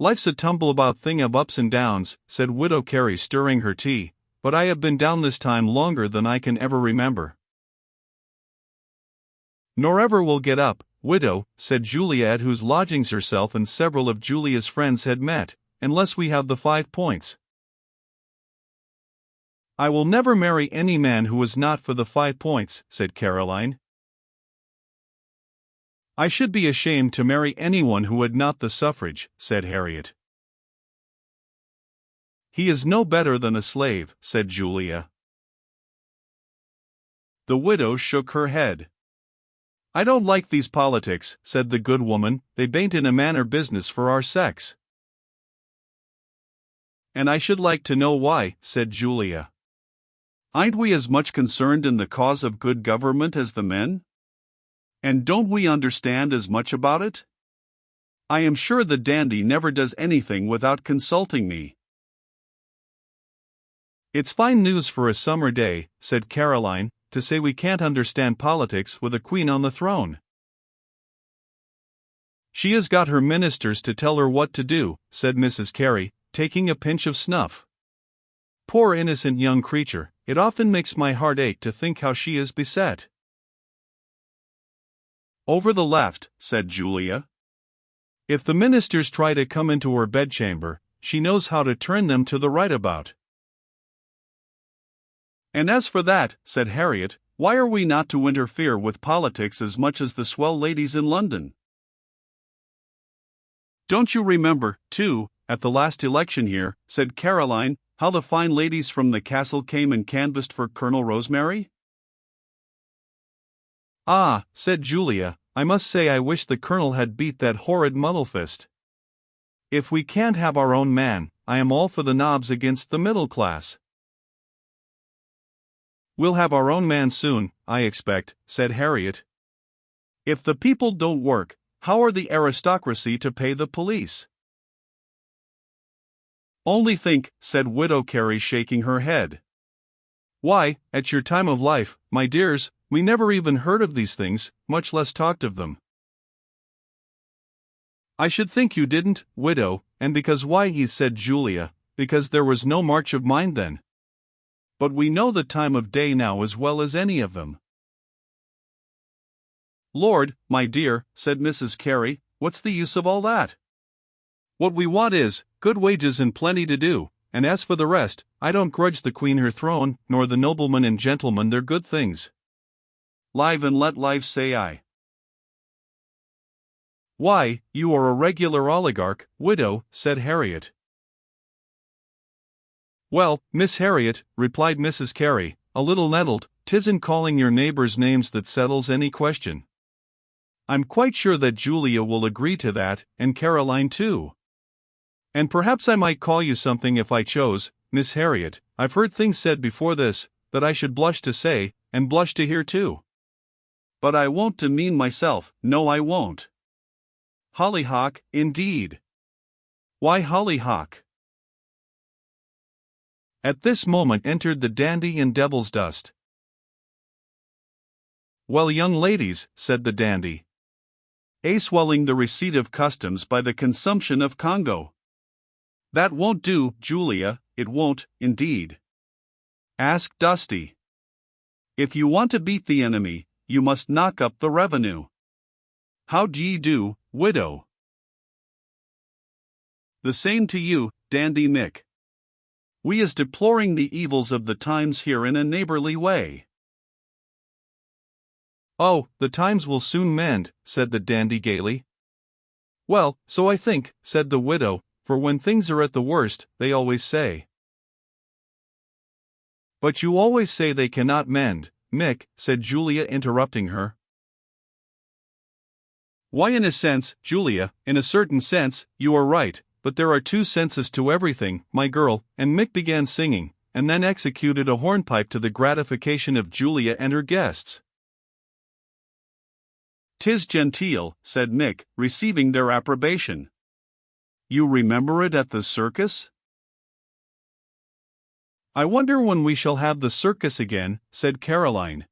Life's a tumble-about thing of ups and downs, said Widow Carey, stirring her tea, but I have been down this time longer than I can ever remember. Nor ever will get up, widow, said Julia, at whose lodgings herself and several of Julia's friends had met, unless we have the 5 points. I will never marry any man who is not for the 5 points, said Caroline. I should be ashamed to marry anyone who had not the suffrage, said Harriet. He is no better than a slave, said Julia. The widow shook her head. I don't like these politics, said the good woman, they bain't in a manner business for our sex. And I should like to know why, said Julia. Aren't we as much concerned in the cause of good government as the men? And don't we understand as much about it? I am sure the dandy never does anything without consulting me. It's fine news for a summer day, said Caroline, to say we can't understand politics with a queen on the throne. She has got her ministers to tell her what to do, said Mrs. Carey, taking a pinch of snuff. Poor innocent young creature, it often makes my heart ache to think how she is beset. Over the left, said Julia. If the ministers try to come into her bedchamber, she knows how to turn them to the right about. And as for that, said Harriet, why are we not to interfere with politics as much as the swell ladies in London? Don't you remember, too, at the last election here, said Caroline, how the fine ladies from the castle came and canvassed for Colonel Rosemary? Ah, said Julia, I must say I wish the colonel had beat that horrid Muddlefist. If we can't have our own man, I am all for the nobs against the middle class. We'll have our own man soon, I expect, said Harriet. If the people don't work, how are the aristocracy to pay the police? Only think, said Widow Carey, shaking her head. Why, at your time of life, my dears, we never even heard of these things, much less talked of them. I should think you didn't, widow, and because why, said Julia, because there was no march of mind then. But we know the time of day now as well as any of them. Lord, my dear, said Mrs. Carey, what's the use of all that? What we want is good wages and plenty to do, and as for the rest, I don't grudge the Queen her throne, nor the noblemen and gentlemen their good things. Live and let life say I. Why, you are a regular oligarch, widow, said Harriet. Well, Miss Harriet, replied Mrs. Carey, a little nettled, 'tisn't calling your neighbors names that settles any question. I'm quite sure that Julia will agree to that, and Caroline too. And perhaps I might call you something if I chose, Miss Harriet. I've heard things said before this, that I should blush to say, and blush to hear too. But I won't demean myself, no I won't. Hollyhock, indeed. Why hollyhock? At this moment entered the dandy and Devil's Dust. Well, young ladies, said the dandy. Swelling the receipt of customs by the consumption of Congo. That won't do, Julia, it won't, indeed. Ask Dusty. If you want to beat the enemy, you must knock up the revenue. How d'ye do, widow? The same to you, Dandy Mick. We is deploring the evils of the times here in a neighborly way. Oh, the times will soon mend, said the dandy gaily. Well, so I think, said the widow, for when things are at the worst, they always say. But you always say they cannot mend, Mick, said Julia, interrupting her. Why, in a sense, Julia, in a certain sense, you are right, but there are 2 senses to everything, my girl, and Mick began singing, and then executed a hornpipe to the gratification of Julia and her guests. 'Tis genteel, said Mick, receiving their approbation. You remember it at the circus? I wonder when we shall have the circus again, said Caroline.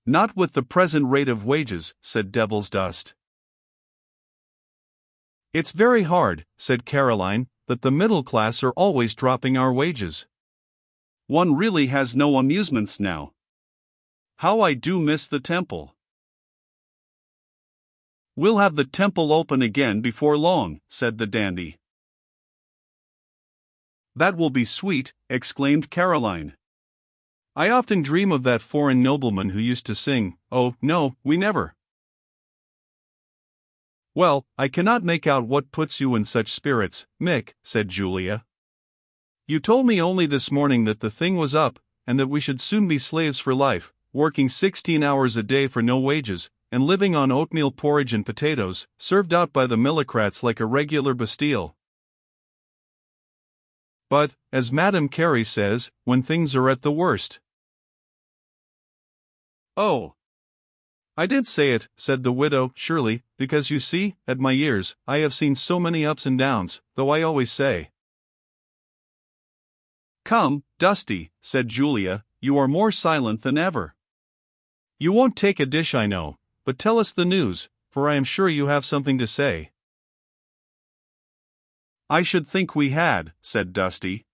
Not with the present rate of wages, said Devil's Dust. It's very hard, said Caroline, that the middle class are always dropping our wages. One really has no amusements now. How I do miss the temple. We'll have the temple open again before long, said the dandy. That will be sweet, exclaimed Caroline. I often dream of that foreign nobleman who used to sing, "Oh, no, we never." Well, I cannot make out what puts you in such spirits, Mick, said Julia. You told me only this morning that the thing was up, and that we should soon be slaves for life, working 16 hours a day for no wages, and living on oatmeal porridge and potatoes, served out by the millocrats like a regular Bastille. But, as Madame Carey says, when things are at the worst. Oh. I did say it, said the widow, surely, because you see, at my years, I have seen so many ups and downs, though I always say. Come, Dusty, said Julia, you are more silent than ever. You won't take a dish, I know, but tell us the news, for I am sure you have something to say. I should think we had, said Dusty.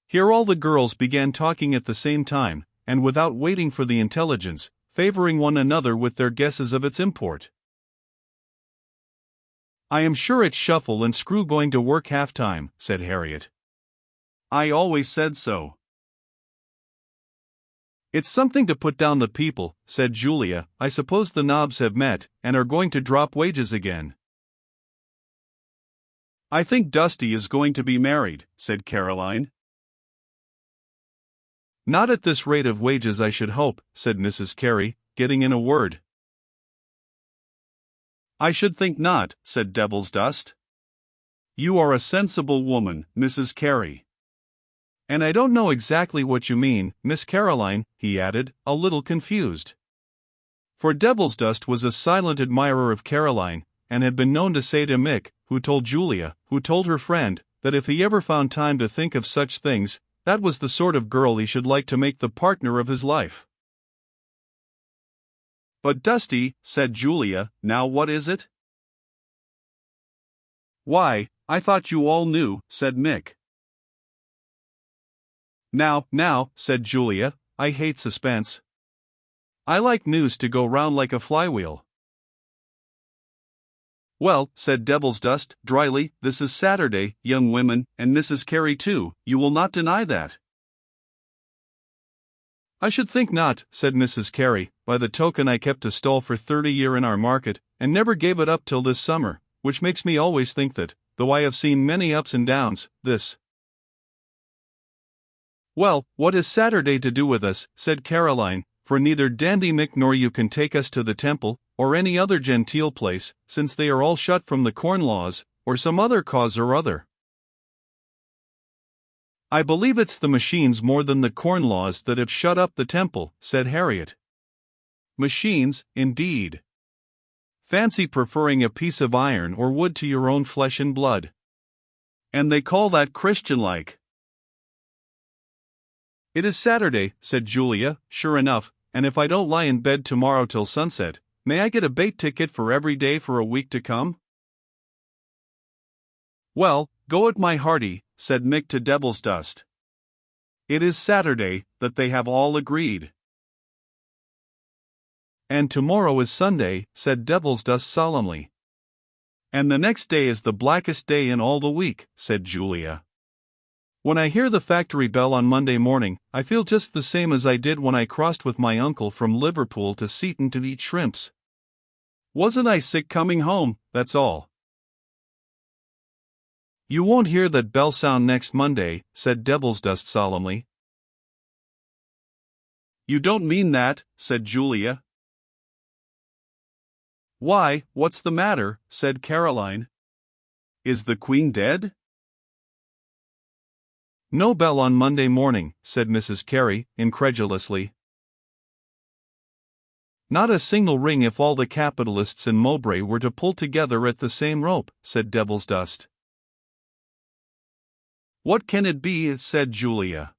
Here all the girls began talking at the same time, and without waiting for the intelligence, favoring one another with their guesses of its import. I am sure it's Shuffle and Screw going to work half-time, said Harriet. I always said so. It's something to put down the people, said Julia. I suppose the Knobs have met, and are going to drop wages again. I think Dusty is going to be married, said Caroline. Not at this rate of wages, I should hope, said Mrs. Carey, getting in a word. I should think not, said Devilsdust. You are a sensible woman, Mrs. Carey. And I don't know exactly what you mean, Miss Caroline, he added, a little confused. For Devilsdust was a silent admirer of Caroline, and had been known to say to Mick, who told Julia, who told her friend, that if he ever found time to think of such things, that was the sort of girl he should like to make the partner of his life. But Dusty, said Julia, now what is it? Why, I thought you all knew, said Mick. Now, said Julia, I hate suspense. I like news to go round like a flywheel. Well, said Devilsdust, dryly, this is Saturday, young women, and Mrs. Carey too, you will not deny that. I should think not, said Mrs. Carey, by the token I kept a stall for 30 year in our market, and never gave it up till this summer, which makes me always think that, though I have seen many ups and downs, this. Well, what has Saturday to do with us, said Caroline, for neither Dandy Mick nor you can take us to the temple, or any other genteel place, since they are all shut from the Corn Laws, or some other cause or other. I believe it's the machines more than the Corn Laws that have shut up the temple, said Harriet. Machines, indeed. Fancy preferring a piece of iron or wood to your own flesh and blood. And they call that Christian-like. It is Saturday, said Julia, sure enough, and if I don't lie in bed tomorrow till sunset, may I get a bait ticket for every day for a week to come? Well, go it my hearty, said Mick to Devilsdust. It is Saturday, that they have all agreed. And tomorrow is Sunday, said Devilsdust solemnly. And the next day is the blackest day in all the week, said Julia. When I hear the factory bell on Monday morning, I feel just the same as I did when I crossed with my uncle from Liverpool to Seaton to eat shrimps. Wasn't I sick coming home, that's all. You won't hear that bell sound next Monday, said Devilsdust solemnly. You don't mean that, said Julia. Why, what's the matter, said Caroline. Is the Queen dead? No bell on Monday morning, said Mrs. Carey, incredulously. Not a single ring if all the capitalists in Mowbray were to pull together at the same rope, said Devilsdust. What can it be, said Julia.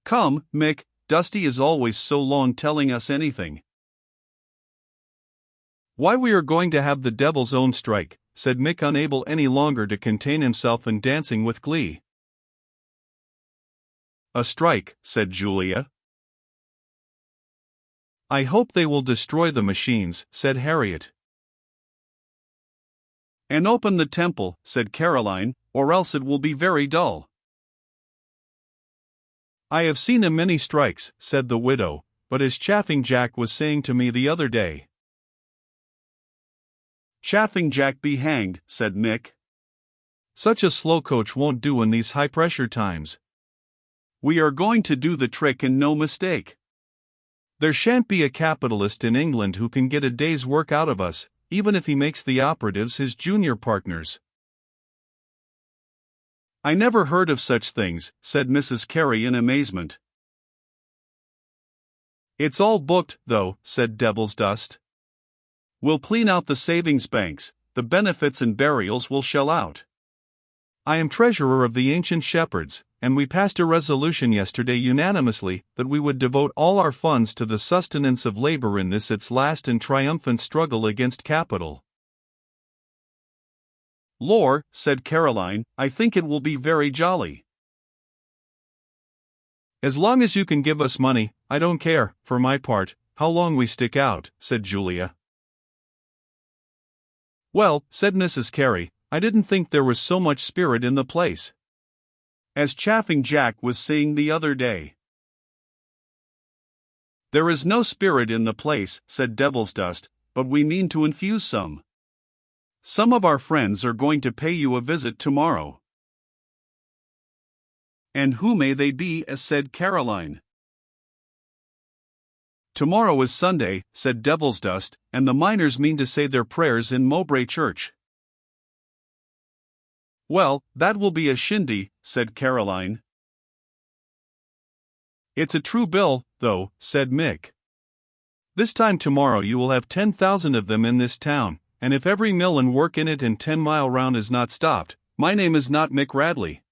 Come, Mick, Dusty is always so long telling us anything. Why, we are going to have the devil's own strike, said Mick, unable any longer to contain himself and dancing with glee. A strike, said Julia. I hope they will destroy the machines, said Harriet. And open the temple, said Caroline, or else it will be very dull. I have seen a many strikes, said the widow, but as Chaffing Jack was saying to me the other day. Chaffing Jack be hanged, said Mick. Such a slow coach won't do in these high-pressure times. We are going to do the trick and no mistake. There shan't be a capitalist in England who can get a day's work out of us, even if he makes the operatives his junior partners. I never heard of such things, said Mrs. Carey in amazement. It's all booked, though, said Devilsdust. We'll clean out the savings banks, the benefits and burials we'll shell out. I am treasurer of the Ancient Shepherds, and we passed a resolution yesterday unanimously that we would devote all our funds to the sustenance of labor in this its last and triumphant struggle against capital. Lor, said Caroline, I think it will be very jolly. As long as you can give us money, I don't care, for my part, how long we stick out, said Julia. Well, said Mrs. Carey, I didn't think there was so much spirit in the place. As Chaffing Jack was saying the other day. There is no spirit in the place, said Devilsdust, but we mean to infuse some. Some of our friends are going to pay you a visit tomorrow. And who may they be, said Caroline. Tomorrow is Sunday, said Devilsdust, and the miners mean to say their prayers in Mowbray Church. Well, that will be a shindy, said Caroline. It's a true bill, though, said Mick. This time tomorrow you will have 10,000 of them in this town, and if every mill and work in it and 10-mile round is not stopped, my name is not Mick Radley.